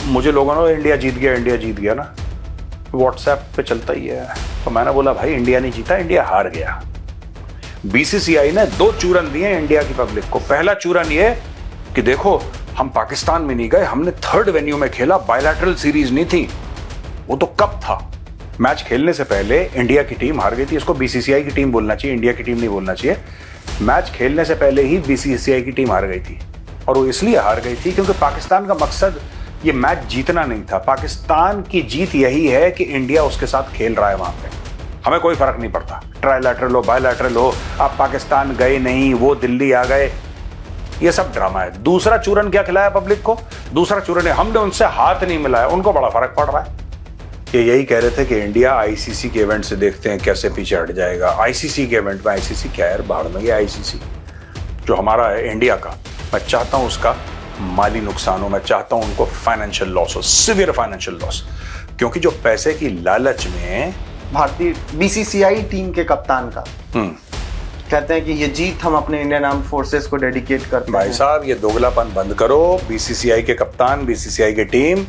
मुझे लोगों ने इंडिया जीत गया ना व्हाट्सएप पे चलता ही है, तो मैंने बोला भाई इंडिया नहीं जीता, इंडिया हार गया। बीसीसीआई ने 2 चूरन दिए इंडिया की पब्लिक को। पहला चूरन ये कि देखो हम पाकिस्तान में नहीं गए, हमने 3rd वेन्यू में खेला, बायलैटरल सीरीज नहीं थी। वो तो कब था, मैच खेलने से पहले इंडिया की टीम हार गई थी। इसको बीसीसीआई की टीम बोलना चाहिए, इंडिया की टीम नहीं बोलना चाहिए। मैच खेलने से पहले ही बीसीसीआई की टीम हार गई थी, और वो इसलिए हार गई थी क्योंकि पाकिस्तान का मकसद ये मैच जीतना नहीं था। पाकिस्तान की जीत यही है कि इंडिया उसके साथ खेल रहा है वहां पे, हमें कोई फर्क नहीं पड़ता, ट्राइलैटरल हो बायलैटरल हो, आप पाकिस्तान गए नहीं, वो दिल्ली आ गए, ये सब ड्रामा है। दूसरा चूरन क्या खिलाया पब्लिक को? दूसरा चूरन है हमने उनसे हाथ नहीं मिलाया, उनको बड़ा फर्क पड़ रहा है। ये यही कह रहे थे कि इंडिया आईसीसी के इवेंट से देखते हैं कैसे पीछे हट जाएगा। आईसीसी के इवेंट में, आईसीसी क्या है बाहर में, आईसीसी जो हमारा है इंडिया का, मैं चाहता हूं उसका माली नुकसान हो, मैं चाहता हूं उनको फाइनेंशियल लॉस हो, सिवियर फाइनेंशियल लॉस, क्योंकि जो पैसे की लालच में भारतीय बीसीसीआई टीम के कप्तान का कहते हैं कि ये जीत हम अपने इंडियन आर्म फोर्सेस को डेडिकेट करते हैं। भाई साहब ये दोगलापन बंद करो। बीसीसीआई के कप्तान, बीसीसीआई की टीम,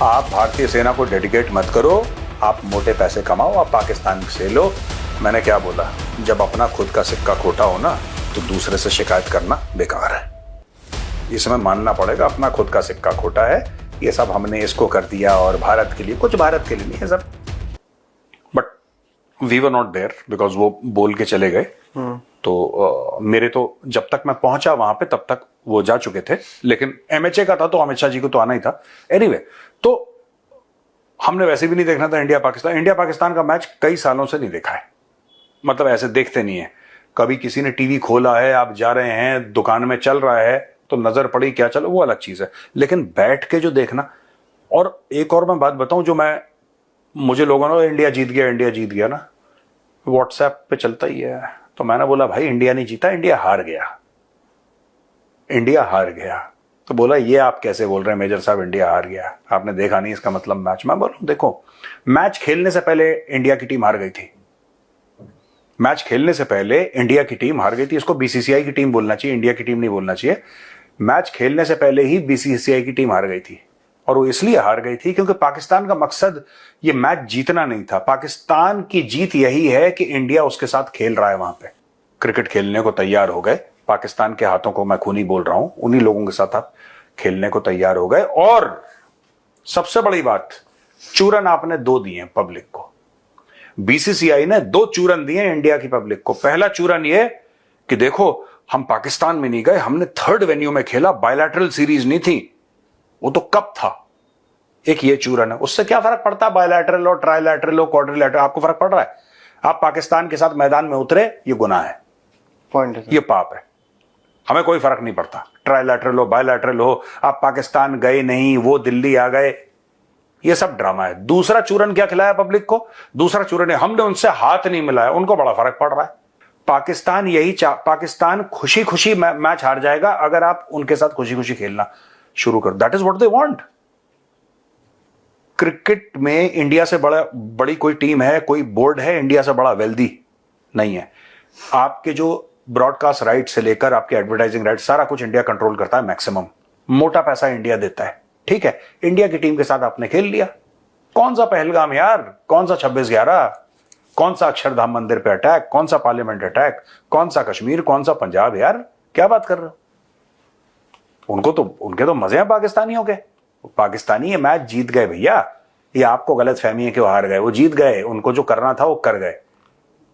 आप भारतीय सेना को डेडिकेट मत करो, आप मोटे पैसे कमाओ, आप पाकिस्तान से लो। मैंने क्या बोला, जब अपना खुद का सिक्का खोटा हो ना तो दूसरे से शिकायत करना बेकार है। इसमें मानना पड़ेगा अपना खुद का सिक्का खोटा है, ये सब हमने इसको कर दिया और भारत के लिए, कुछ भारत के लिए नहीं है सब, but we were not there because वो बोल के चले गए। तो मेरे तो जब तक मैं पहुंचा वहां पे तब तक वो जा चुके थे, लेकिन एमएचए का था तो अमित शाह जी को तो आना ही था। एनीवे, तो हमने वैसे भी नहीं देखना था इंडिया पाकिस्तान का मैच, कई सालों से नहीं देखा है, मतलब ऐसे देखते नहीं है। कभी किसी ने टीवी खोला है, आप जा रहे हैं दुकान में चल रहा है तो नजर पड़ी क्या चलो, वो अलग चीज है, लेकिन बैठ के जो देखना। और एक और मैं बात बताऊं, जो मुझे लोगों ने इंडिया जीत गया ना व्हाट्सएप पे चलता ही है, तो मैंने बोला भाई इंडिया नहीं जीता, इंडिया हार गया। तो बोला ये आप कैसे बोल रहे हैं मेजर साहब, इंडिया हार गया, आपने देखा नहीं इसका मतलब मैच। मैं बोलूं देखो, मैच खेलने से पहले इंडिया की टीम हार गई थी, मैच खेलने से पहले इंडिया की टीम हार गई थी। इसको बीसीसीआई की टीम बोलना चाहिए, इंडिया की टीम नहीं बोलना चाहिए। मैच खेलने से पहले ही बीसीसीआई की टीम हार गई थी, और वो इसलिए हार गई थी क्योंकि पाकिस्तान का मकसद ये मैच जीतना नहीं था। पाकिस्तान की जीत यही है कि इंडिया उसके साथ खेल रहा है वहां पे, क्रिकेट खेलने को तैयार हो गए। पाकिस्तान के हाथों को मैं खूनी बोल रहा हूं, उन्हीं लोगों के साथ आप खेलने को तैयार हो गए। और सबसे बड़ी बात, चूरन आपने 2 दिए पब्लिक को। बीसीसीआई ने 2 चूरन दिए इंडिया की पब्लिक को। पहला चूरन ये कि देखो हम पाकिस्तान में नहीं गए, हमने 3rd वेन्यू में खेला, बायलैटरल सीरीज नहीं थी। वो तो कब था, एक ये चूरन है। उससे क्या फर्क पड़ता है बायलैटरल हो, ट्राइलैटरल हो, क्वाड्रिलैटरल, आपको फर्क पड़ रहा है? आप पाकिस्तान के साथ मैदान में उतरे, ये गुनाह है, पॉइंट है, ये पाप है, हमें कोई फर्क नहीं पड़ता, ट्राइलैटरल हो बायलैटरल हो, आप पाकिस्तान गए नहीं, वो दिल्ली आ गए, ये सब ड्रामा है। दूसरा चूरन क्या खिलाया पब्लिक को? दूसरा चूरन है हमने उनसे हाथ नहीं मिलाया, उनको बड़ा फर्क पड़ रहा है। पाकिस्तान खुशी खुशी मैच हार जाएगा अगर आप उनके साथ खुशी खुशी खेलना शुरू कर। That is what they want. Cricket में इंडिया से बड़ी कोई टीम है, कोई बोर्ड है इंडिया से बड़ा वेल्दी नहीं है। आपके जो ब्रॉडकास्ट राइट से लेकर आपके एडवर्टाइजिंग राइट, सारा कुछ इंडिया कंट्रोल करता है, मैक्सिमम मोटा पैसा इंडिया देता है। ठीक है, इंडिया की टीम के साथ आपने खेल लिया, कौन सा पहलगाम यार, कौन सा 26/11, कौन सा अक्षरधाम मंदिर पे अटैक, कौन सा पार्लियामेंट अटैक, कौन सा कश्मीर, कौन सा पंजाब, यार क्या बात कर रहे हो? उनके तो मजे हैं पाकिस्तानियों के। पाकिस्तानी ये मैच जीत गए भैया, ये आपको गलत फहमी है कि वो हार गए, वो जीत गए, उनको जो करना था वो कर गए,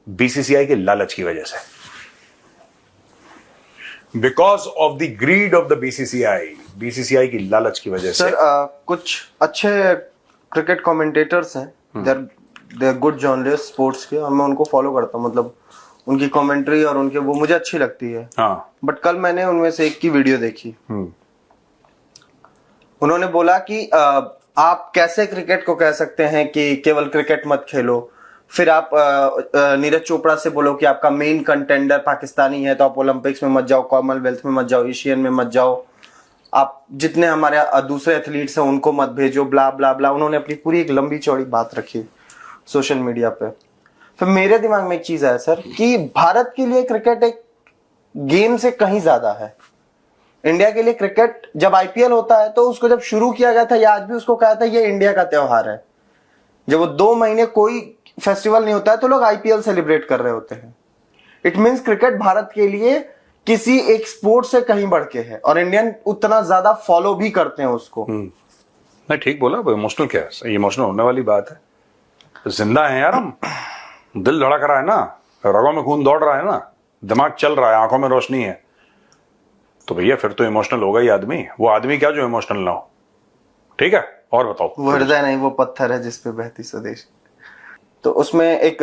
बीसीसीआई के लालच की वजह से, because of the greed of the BCCI की लालच की वजह से। सर कुछ अच्छे क्रिकेट कमेंटेटर्स हैं, they are good journalist sports के, और मैं उनको फॉलो करता हूँ, मतलब उनकी कमेंट्री और उनके वो मुझे अच्छी लगती है। हाँ, बट कल मैंने उनमें से एक की वीडियो देखी, उन्होंने बोला कि आप कैसे क्रिकेट को कह सकते हैं कि केवल क्रिकेट मत खेलो, फिर आप नीरज चोपड़ा से बोलो कि आपका मेन कंटेंडर पाकिस्तानी है तो आप ओलंपिक्स में मत जाओ, कॉमनवेल्थ में मत जाओ, एशियन में मत जाओ, आप जितने हमारे दूसरे एथलीट्स हैं उनको मत भेजो, ब्ला ब्ला ब्ला। उन्होंने अपनी पूरी एक लंबी चौड़ी बात रखी सोशल मीडिया पे। फिर मेरे दिमाग में एक चीज है सर कि भारत के लिए क्रिकेट एक गेम से कहीं ज्यादा है। इंडिया के लिए क्रिकेट जब आईपीएल होता है तो उसको जब शुरू किया गया था या आज भी उसको कहा था ये इंडिया का त्योहार है। जब वो 2 महीने कोई फेस्टिवल नहीं होता है तो लोग आईपीएल सेलिब्रेट कर रहे होते हैं। इट मींस क्रिकेट भारत के लिए किसी एक स्पोर्ट से कहीं बढ़ के है और इंडियन उतना ज्यादा फॉलो भी करते हैं उसको। नहीं ठीक बोला, इमोशनल क्या है, इमोशनल होने वाली बात है। जिंदा है यार हम, दिल धड़क रहा है ना, रगों में खून दौड़ रहा है ना, दिमाग चल रहा है, आंखों में रोशनी है, तो भैया फिर तो इमोशनल होगा ही आदमी। वो आदमी क्या जो इमोशनल ना हो। ठीक है, और बताओ। वो हृदय नहीं, वो पत्थर है जिसपे बहती स्वदेश। तो उसमें एक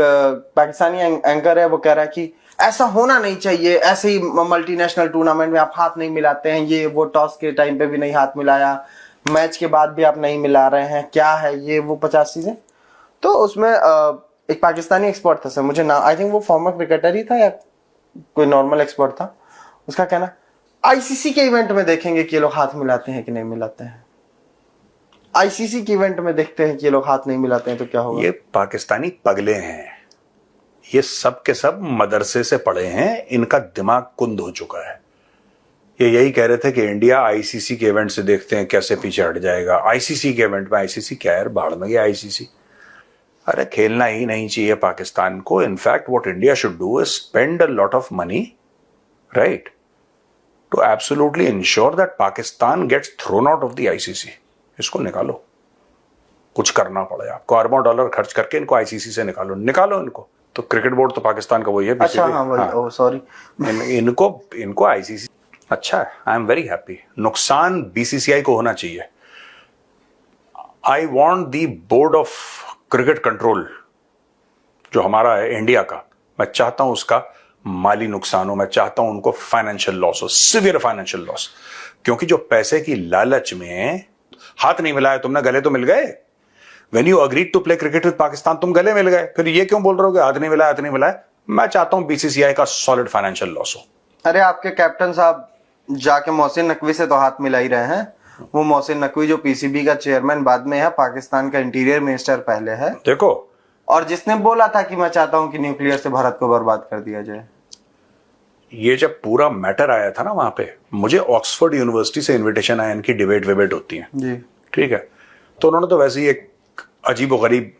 पाकिस्तानी एंकर है, वो कह रहा है कि ऐसा होना नहीं चाहिए, ऐसे ही मल्टीनेशनल टूर्नामेंट में आप हाथ नहीं मिलाते हैं, ये वो टॉस के टाइम पे भी नहीं हाथ मिलाया, मैच के बाद भी आप नहीं मिला रहे हैं, क्या है ये वो 50 चीजें। तो उसमें एक पाकिस्तानी एक्सपर्ट था सर, मुझे ना, आई थिंक वो फॉर्मर क्रिकेटर ही था या कोई नॉर्मल एक्सपर्ट था, उसका कहना आईसीसी के इवेंट में देखेंगे कि ये लोग हाथ मिलाते हैं कि नहीं मिलाते हैं। आईसीसी के इवेंट में देखते हैं कि ये लोग हाथ नहीं मिलाते हैं तो क्या होगा। ये पाकिस्तानी पगले हैं, ये सब के सब मदरसे से पढ़े हैं, इनका दिमाग कुंद हो चुका है। ये यही कह रहे थे कि इंडिया आईसीसी के इवेंट से देखते हैं कैसे पीछे हट जाएगा। आईसीसी के इवेंट में, आईसीसी क्या यार, बाहर में गया आईसीसी। अरे खेलना ही नहीं चाहिए पाकिस्तान को। In fact what India should do is spend a lot of money, right, to absolutely ensure that Pakistan gets thrown out of the ICC. इसको निकालो, कुछ करना पड़े आपको, अरबों डॉलर खर्च करके इनको आईसीसी से निकालो इनको। तो क्रिकेट बोर्ड तो पाकिस्तान का वही है। अच्छा हाँ वही, सॉरी। इनको आईसीसी। अच्छा, आई एम वेरी हैप्पी। नुकसान बीसीसीआई को होना चाहिए। I want the board of cricket control जो हमारा है इंडिया का, मैं चाहता हूं उसका माली नुकसान हो, मैं चाहता हूं उनको फाइनेंशियल लॉस हो, सिवियर फाइनेंशियल लॉस। क्योंकि जो पैसे की लालच में हाथ नहीं मिलाया तुमने, गले तो मिल गए। When you agreed to play cricket with Pakistan, तुम गले मिल गए, फिर ये क्यों बोल रहे हो कि हाथ नहीं मिलाया। मैं चाहता हूं बीसीसीआई का सॉलिड फाइनेंशियल लॉस हो। अरे आपके कैप्टन साहब जाके मोहसिन नकवी से तो हाथ मिला ही रहे हैं। वो मोहसिन नकवी जो पीसीबी का चेयरमैन बाद में है, पाकिस्तान का इंटीरियर मिनिस्टर पहले है, देखो, और जिसने बोला था कि मैं चाहता हूं कि न्यूक्लियर से भारत को बर्बाद कर दिया जाए। ये जब पूरा मैटर आया था ना वहां पे, मुझे ऑक्सफोर्ड यूनिवर्सिटी से इनविटेशन आया, इनकी डिबेट विबेट होती है जी, ठीक है। तो उन्होंने तो वैसे ही एक अजीब व गरीब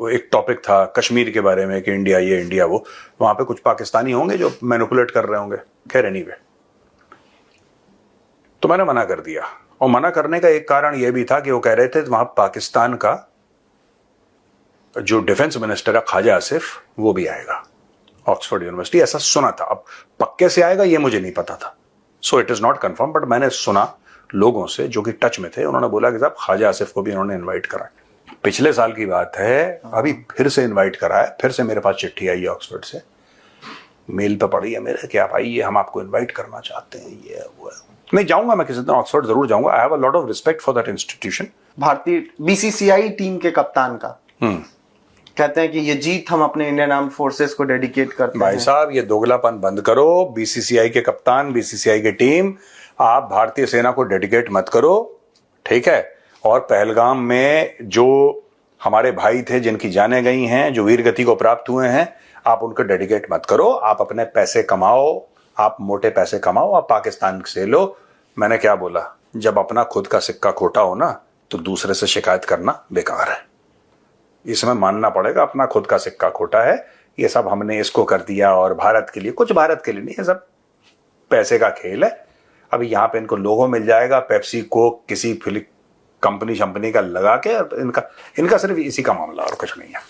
एक टॉपिक था कश्मीर के बारे में कि इंडिया ये इंडिया वो, वहां पे कुछ पाकिस्तानी होंगे जो मैनिपुलेट कर रहे होंगे। खैर एनीवे, तो मैंने मना कर दिया। और मना करने का एक कारण यह भी था कि वो कह रहे थे वहां पाकिस्तान का जो डिफेंस मिनिस्टर है ख्वाजा आसिफ, वो भी आएगा ऑक्सफोर्ड यूनिवर्सिटी, ऐसा सुना था। अब पक्के से आएगा ये मुझे नहीं पता था, so it is not confirm, but मैंने सुना लोगों से जो कि टच में थे, उन्होंने बोला कि साहब ख्वाजा आसिफ को भी उन्होंने इनवाइट करा। पिछले साल की बात है, अभी फिर से इनवाइट करा है, फिर से मेरे पास चिट्ठी आई है ऑक्सफोर्ड से, मेल पे पड़ी है मेरे, क्या भाई ये हम आपको इनवाइट करना चाहते हैं, ये वो है। मैं जाऊंगा, मैं किसी दिन ऑक्सफोर्ड जरूर जाऊंगा। I have a lot of respect for that institution. भारतीय बीसीसीआई टीम के कप्तान का कहते हैं कि ये जीत हम अपने इंडियन आर्म्ड फोर्सेस को डेडिकेट करते हैं। भाई साहब ये दोगलापन बंद करो। बीसीसीआई के कप्तान, बीसीसीआई की टीम, आप भारतीय सेना को डेडिकेट मत करो, ठीक है। और पहलगाम में जो हमारे भाई थे जिनकी जानें गई हैं, जो वीर गति को प्राप्त हुए हैं, आप उनको डेडिकेट मत करो। आप अपने पैसे कमाओ, आप मोटे पैसे कमाओ, आप पाकिस्तान से लो। मैंने क्या बोला, जब अपना खुद का सिक्का खोटा हो ना तो दूसरे से शिकायत करना बेकार है। इसमें मानना पड़ेगा अपना खुद का सिक्का खोटा है। ये सब हमने इसको कर दिया और भारत के लिए, कुछ भारत के लिए नहीं, ये सब पैसे का खेल है। अभी यहाँ पे इनको लोगो मिल जाएगा पेप्सी को किसी कंपनी शंपनी का लगा के, इनका सिर्फ इसी का मामला और कुछ नहीं है।